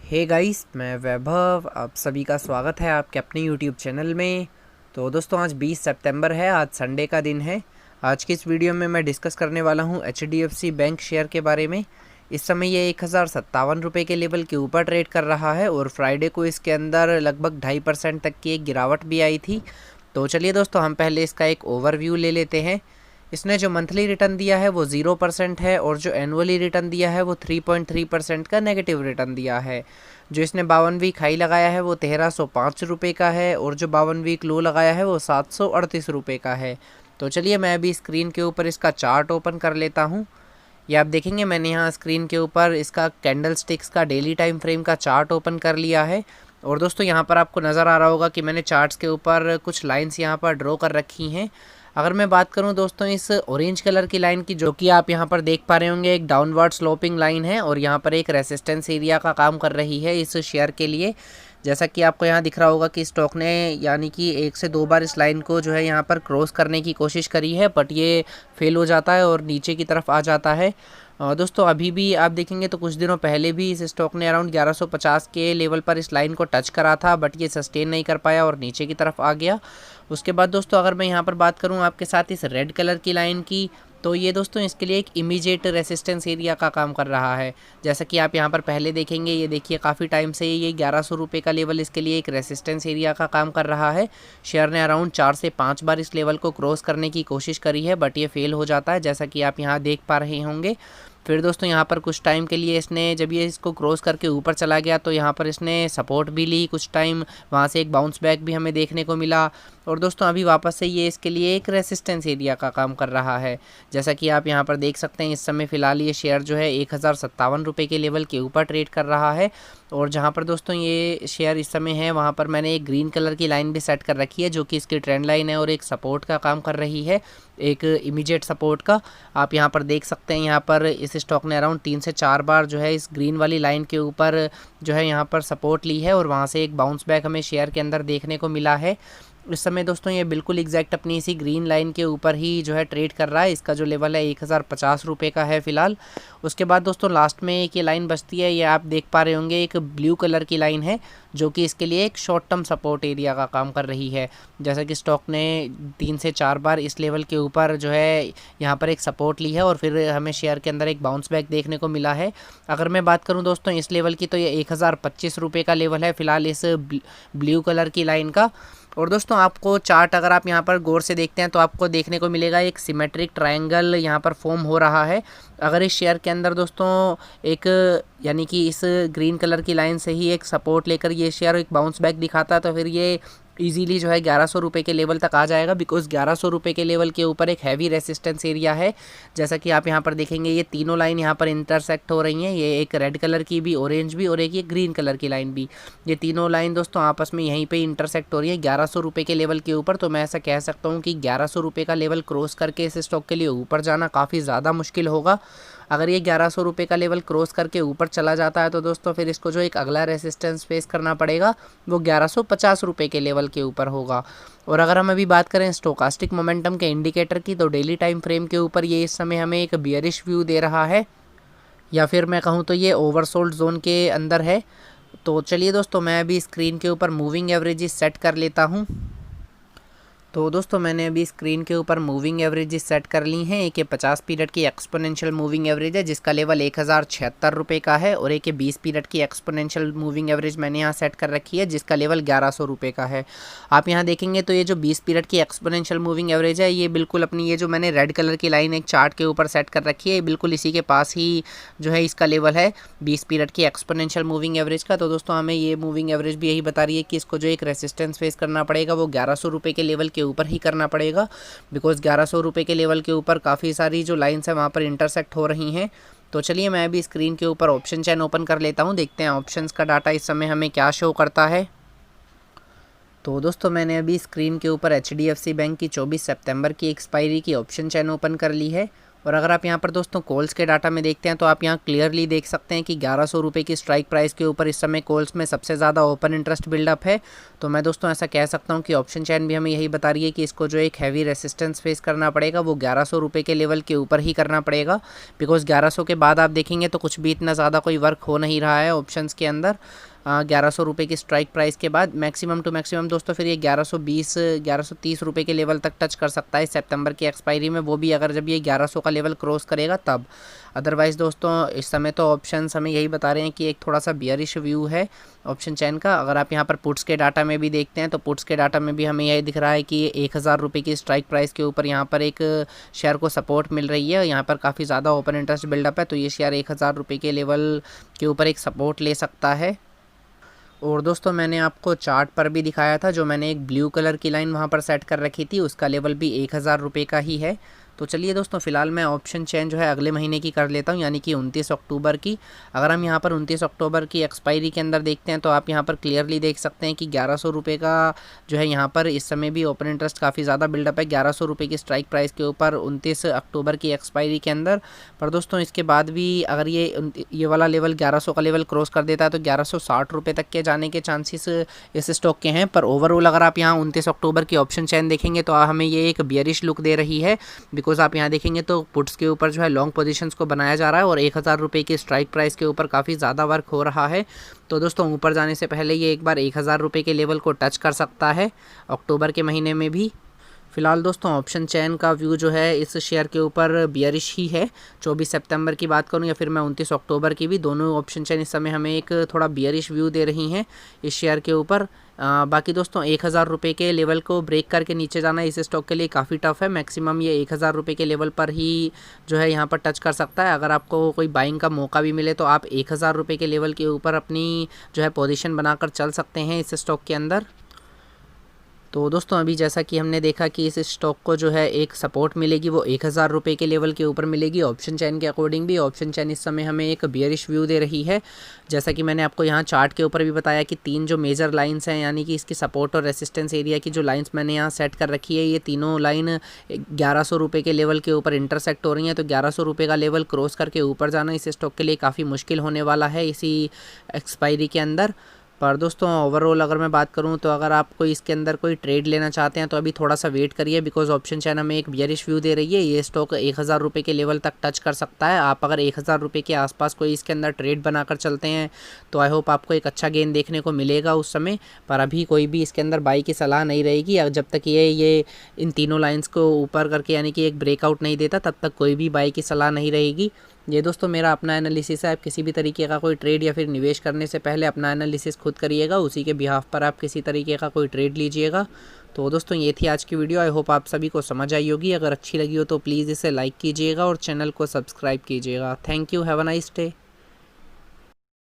Hey guys, मैं वैभव। आप सभी का स्वागत है आपके अपने यूट्यूब चैनल में। तो दोस्तों, आज 20 सितंबर है, आज संडे का दिन है। आज की इस वीडियो में मैं डिस्कस करने वाला हूं HDFC बैंक शेयर के बारे में। इस समय ये 1057 रुपये के लेवल के ऊपर ट्रेड कर रहा है और फ्राइडे को इसके अंदर लगभग 2.5% तक की एक गिरावट भी आई थी। तो चलिए दोस्तों, हम पहले इसका एक ओवरव्यू ले लेते हैं। इसने जो मंथली रिटर्न दिया है वो 0% है और जो एनुअली रिटर्न दिया है वो 3.3% का नेगेटिव रिटर्न दिया है। जो इसने 52 वीक हाई लगाया है वो 1305 रुपये का है और जो 52 वीक लो लगाया है वो 738 रुपये का है। तो चलिए मैं अभी स्क्रीन के ऊपर इसका चार्ट ओपन कर लेता हूँ। ये आप देखेंगे मैंने यहाँ स्क्रीन के ऊपर इसका कैंडल स्टिक्स का डेली टाइम फ्रेम का चार्ट ओपन कर लिया है। और दोस्तों, यहाँ पर आपको नज़र आ रहा होगा कि मैंने चार्ट्स के ऊपर कुछ लाइंस यहाँ पर ड्रॉ कर रखी हैं। अगर मैं बात करूं दोस्तों इस ऑरेंज कलर की लाइन की, जो कि आप यहां पर देख पा रहे होंगे, एक डाउनवर्ड स्लोपिंग लाइन है और यहां पर एक रेसिस्टेंस एरिया का काम कर रही है इस शेयर के लिए। जैसा कि आपको यहां दिख रहा होगा कि स्टॉक ने यानी कि 1 से 2 बार इस लाइन को जो है यहां पर क्रॉस करने की कोशिश करी है, बट ये फेल हो जाता है और नीचे की तरफ आ जाता है। दोस्तों, अभी भी आप देखेंगे तो कुछ दिनों पहले भी इस स्टॉक ने अराउंड 1150 के लेवल पर इस लाइन को टच करा था, बट ये सस्टेन नहीं कर पाया और नीचे की तरफ आ गया। उसके बाद दोस्तों, अगर मैं यहाँ पर बात करूँ आपके साथ इस रेड कलर की लाइन की, तो ये दोस्तों इसके लिए एक इमीडिएट रेसिस्टेंस एरिया का काम कर रहा है। जैसा कि आप यहाँ पर पहले देखेंगे, ये देखिए काफ़ी टाइम से ये 1100 रुपये का लेवल इसके लिए एक रेसिस्टेंस एरिया का काम कर रहा है। शेयर ने अराउंड 4 से 5 बार इस लेवल को क्रॉस करने की कोशिश करी है, बट ये फेल हो जाता है, जैसा कि आप यहाँ देख पा रहे होंगे। फिर दोस्तों, यहाँ पर कुछ टाइम के लिए इसने, जब ये इसको क्रॉस करके ऊपर चला गया तो यहाँ पर इसने सपोर्ट भी ली कुछ टाइम, वहाँ से एक बाउंस बैक भी हमें देखने को मिला। और दोस्तों, अभी वापस से ये इसके लिए एक रेसिस्टेंस एरिया का काम कर रहा है। जैसा कि आप यहाँ पर देख सकते हैं, इस समय फ़िलहाल ये शेयर जो है 1057 रुपये के लेवल के ऊपर ट्रेड कर रहा है। और जहाँ पर दोस्तों ये शेयर इस समय है, वहाँ पर मैंने एक ग्रीन कलर की लाइन भी सेट कर रखी है, जो कि इसकी ट्रेंड लाइन है और एक सपोर्ट का काम कर रही है, एक इमीडिएट सपोर्ट का। आप यहाँ पर देख सकते हैं, यहाँ पर इस स्टॉक ने अराउंड 3 से 4 बार जो है इस ग्रीन वाली लाइन के ऊपर जो है यहाँ पर सपोर्ट ली है और वहाँ से एक बाउंस बैक हमें शेयर के अंदर देखने को मिला है। इस समय दोस्तों ये बिल्कुल एग्जैक्ट अपनी इसी ग्रीन लाइन के ऊपर ही जो है ट्रेड कर रहा है। इसका जो लेवल है 1050 रुपये का है फ़िलहाल। उसके बाद दोस्तों लास्ट में एक ये लाइन बचती है, ये आप देख पा रहे होंगे, एक ब्लू कलर की लाइन है, जो कि इसके लिए एक शॉर्ट टर्म सपोर्ट एरिया का काम कर रही है। जैसा कि स्टॉक ने 3 से 4 बार इस लेवल के ऊपर जो है यहाँ पर एक सपोर्ट ली है और फिर हमें शेयर के अंदर एक बाउंस बैक देखने को मिला है। अगर मैं बात करूँ दोस्तों इस लेवल की, तो ये 1025 रुपये का लेवल है फ़िलहाल इस ब्लू कलर की लाइन का। और दोस्तों, आपको चार्ट अगर आप यहाँ पर गौर से देखते हैं तो आपको देखने को मिलेगा एक सिमेट्रिक ट्रायंगल यहाँ पर फॉर्म हो रहा है। अगर इस शेयर के अंदर दोस्तों एक, यानी कि इस ग्रीन कलर की लाइन से ही एक सपोर्ट लेकर ये शेयर एक बाउंस बैक दिखाता है, तो फिर ये इजीली जो है 1100 रुपये के लेवल तक आ जाएगा, बिकॉज 1100 रुपये के लेवल के ऊपर एक हैवी रेसिस्टेंस एरिया है। जैसा कि आप यहाँ पर देखेंगे, ये तीनों लाइन यहाँ पर इंटरसेक्ट हो रही हैं, ये एक रेड कलर की भी, ऑरेंज भी और एक ये ग्रीन कलर की लाइन भी। ये तीनों लाइन दोस्तों आपस में यहीं पे इंटरसेक्ट हो रही है 1100 रुपये के लेवल के ऊपर। तो मैं ऐसा कह सकता हूँ कि 1100 रुपये का लेवल क्रॉस करके इस स्टॉक के लिए ऊपर जाना काफ़ी ज़्यादा मुश्किल होगा। अगर ये 1100 रुपये का लेवल क्रॉस करके ऊपर चला जाता है तो दोस्तों फिर इसको जो एक अगला रेसिस्टेंस फेस करना पड़ेगा वो 1150 रुपये के लेवल के ऊपर होगा। और अगर हम अभी बात करें स्टोकास्टिक मोमेंटम के इंडिकेटर की, तो डेली टाइम फ्रेम के ऊपर ये इस समय हमें एक बियरिश व्यू दे रहा है, या फिर मैं कहूँ तो ये ओवरसोल्ड जोन के अंदर है। तो चलिए दोस्तों, मैं अभी स्क्रीन के ऊपर मूविंग एवरेजेस सेट कर लेता हूँ। तो दोस्तों, मैंने अभी स्क्रीन के ऊपर मूविंग एवरेजेस सेट कर ली हैं। एक ये 50 पीरियड की एक्सपोनेंशियल मूविंग एवरेज है, जिसका लेवल 1076 रुपये का है, और एक ये 20 पीरियड की एक्सपोनेंशियल मूविंग एवरेज मैंने यहाँ सेट कर रखी है, जिसका लेवल 1100 रुपये का है। आप यहाँ देखेंगे तो ये जो 20 पीरियड की एक्सपोनेंशियल मूविंग एवरेज है, ये बिल्कुल अपनी ये जो मैंने रेड कलर की लाइन एक चार्ट के ऊपर सेट कर रखी है, बिल्कुल इसी के पास ही जो है इसका लेवल है 20 पीरियड की एक्सपोनेंशियल मूविंग एवरेज का। तो दोस्तों, हमें ये मूविंग एवरेज भी यही बता रही है कि इसको जो एक रेसिस्टेंस फेस करना पड़ेगा वो 1100 रुपये के लेवल के ऊपर ही करना पड़ेगा, बिकॉज 1100 रुपये के लेवल के ऊपर काफ़ी सारी जो लाइंस है वहाँ पर इंटरसेक्ट हो रही हैं। तो चलिए मैं अभी स्क्रीन के ऊपर ऑप्शन चेन ओपन कर लेता हूँ, देखते हैं ऑप्शंस का डाटा इस समय हमें क्या शो करता है। तो दोस्तों, मैंने अभी स्क्रीन के ऊपर HDFC बैंक की 24 सितंबर की एक्सपायरी की ऑप्शन चेन ओपन कर ली है। और अगर आप यहाँ पर दोस्तों कॉल्स के डाटा में देखते हैं तो आप यहाँ क्लियरली देख सकते हैं कि 1100 रुपये की स्ट्राइक प्राइस के ऊपर इस समय कॉल्स में सबसे ज़्यादा ओपन इंटरेस्ट बिल्डअप है। तो मैं दोस्तों ऐसा कह सकता हूँ कि ऑप्शन चैन भी हमें यही बता रही है कि इसको जो एक हैवी रेसिस्टेंस फेस करना पड़ेगा वो 1100 रुपये के लेवल के ऊपर ही करना पड़ेगा। बिकॉज 1100 के बाद आप देखेंगे तो कुछ भी इतना ज़्यादा कोई वर्क हो नहीं रहा है ऑप्शंस के अंदर। 1100 रुपये की स्ट्राइक प्राइस के बाद मैक्सिमम टू मैक्सिमम दोस्तों फिर ये 1120 1130 रुपये के लेवल तक टच कर सकता है सितंबर की एक्सपायरी में, वो भी अगर जब ये 1100 का लेवल क्रॉस करेगा तब। अदरवाइज़ दोस्तों इस समय तो ऑप्शंस हमें यही बता रहे हैं कि एक थोड़ा सा बियरिश व्यू है ऑप्शन चैन का। अगर आप यहाँ पर पुट्स के डाटा में भी देखते हैं तो पुट्स के डाटा में भी हमें यही दिख रहा है कि 1000 रुपये की स्ट्राइक प्राइस के ऊपर यहाँ पर एक शेयर को सपोर्ट मिल रही है। यहाँ पर काफ़ी ज़्यादा ओपन इंटरेस्ट बिल्डअप है, तो ये शेयर 1000 रुपये के लेवल के ऊपर एक सपोर्ट ले सकता है। और दोस्तों मैंने आपको चार्ट पर भी दिखाया था, जो मैंने एक ब्लू कलर की लाइन वहाँ पर सेट कर रखी थी, उसका लेवल भी 1000 रुपये का ही है। तो चलिए दोस्तों फ़िलहाल मैं ऑप्शन चेन जो है अगले महीने की कर लेता हूँ, यानी कि 29 अक्टूबर की। अगर हम यहाँ पर 29 अक्टूबर की एक्सपायरी के अंदर देखते हैं तो आप यहाँ पर क्लियरली देख सकते हैं कि 1100 रुपये का जो है यहाँ पर इस समय भी ओपन इंटरेस्ट काफ़ी ज़्यादा बिल्डअप है 1100 रुपये की स्ट्राइक प्राइस के ऊपर 29 अक्टूबर की एक्सपायरी के अंदर। पर दोस्तों इसके बाद भी अगर ये वाला लेवल 1100 का लेवल क्रॉस कर देता है तो 1160 रुपये तक के जाने के चांसेस इस स्टॉक के हैं। पर ओवरऑल अगर आप यहाँ 29 अक्टूबर की ऑप्शन चेन देखेंगे तो हमें ये एक बियरिश लुक दे रही है। बिकॉज आप यहाँ देखेंगे तो पुट्स के ऊपर जो है लॉन्ग पोजीशंस को बनाया जा रहा है और 1000 रुपये की स्ट्राइक प्राइस के ऊपर काफ़ी ज़्यादा वर्क हो रहा है। तो दोस्तों ऊपर जाने से पहले ये एक बार 1000 रुपये के लेवल को टच कर सकता है अक्टूबर के महीने में भी। फिलहाल दोस्तों ऑप्शन चैन का व्यू जो है इस शेयर के ऊपर बियरिश ही है। 24 सितंबर की बात करूं या फिर मैं 29 अक्टूबर की भी, दोनों ऑप्शन चैन इस समय हमें एक थोड़ा बियरिश व्यू दे रही हैं इस शेयर के ऊपर। बाकी दोस्तों 1000 रुपये के लेवल को ब्रेक करके नीचे जाना इस स्टॉक के लिए काफ़ी टफ है। मैक्सिमम ये 1000 रुपये के लेवल पर ही जो है यहाँ पर टच कर सकता है। अगर आपको कोई बाइंग का मौका भी मिले तो आप 1000 रुपये के लेवल के ऊपर अपनी जो है पोजीशन बनाकर चल सकते हैं इस स्टॉक के अंदर। तो दोस्तों अभी जैसा कि हमने देखा कि इस स्टॉक को जो है एक सपोर्ट मिलेगी वो 1000 रुपये के लेवल के ऊपर मिलेगी ऑप्शन चैन के अकॉर्डिंग भी। ऑप्शन चैन इस समय हमें एक बियरिश व्यू दे रही है। जैसा कि मैंने आपको यहाँ चार्ट के ऊपर भी बताया कि 3 जो मेजर लाइंस हैं, यानी कि इसकी सपोर्ट और रेसिस्टेंस एरिया की जो लाइंस मैंने यहाँ सेट कर रखी है, ये तीनों लाइन 1100 रुपये के लेवल के ऊपर इंटरसेक्ट हो रही हैं। तो 1100 रुपये का लेवल क्रॉस करके ऊपर जाना इस स्टॉक के लिए काफ़ी मुश्किल होने वाला है इसी एक्सपायरी के अंदर। पर दोस्तों ओवरऑल अगर मैं बात करूं तो अगर आप कोई इसके अंदर कोई ट्रेड लेना चाहते हैं तो अभी थोड़ा सा वेट करिए, बिकॉज ऑप्शन चैन हमें एक बियरिश व्यू दे रही है। ये स्टॉक 1000 रुपये के लेवल तक टच कर सकता है। आप अगर 1000 रुपये के आसपास कोई इसके अंदर ट्रेड बनाकर चलते हैं तो आई होप आपको एक अच्छा गेन देखने को मिलेगा उस समय। पर अभी कोई भी इसके अंदर बाई की सलाह नहीं रहेगी जब तक ये इन तीनों लाइन्स को ऊपर करके यानी कि एक ब्रेकआउट नहीं देता, तब तक कोई भी बाई की सलाह नहीं रहेगी। ये दोस्तों मेरा अपना एनालिसिस है। आप किसी भी तरीके का कोई ट्रेड या फिर निवेश करने से पहले अपना एनालिसिस खुद करिएगा, उसी के बिहाफ पर आप किसी तरीके का कोई ट्रेड लीजिएगा। तो दोस्तों ये थी आज की वीडियो। आई होप आप सभी को समझ आई होगी। अगर अच्छी लगी हो तो प्लीज़ इसे लाइक कीजिएगा और चैनल को सब्सक्राइब कीजिएगा। Thank you, have a nice day.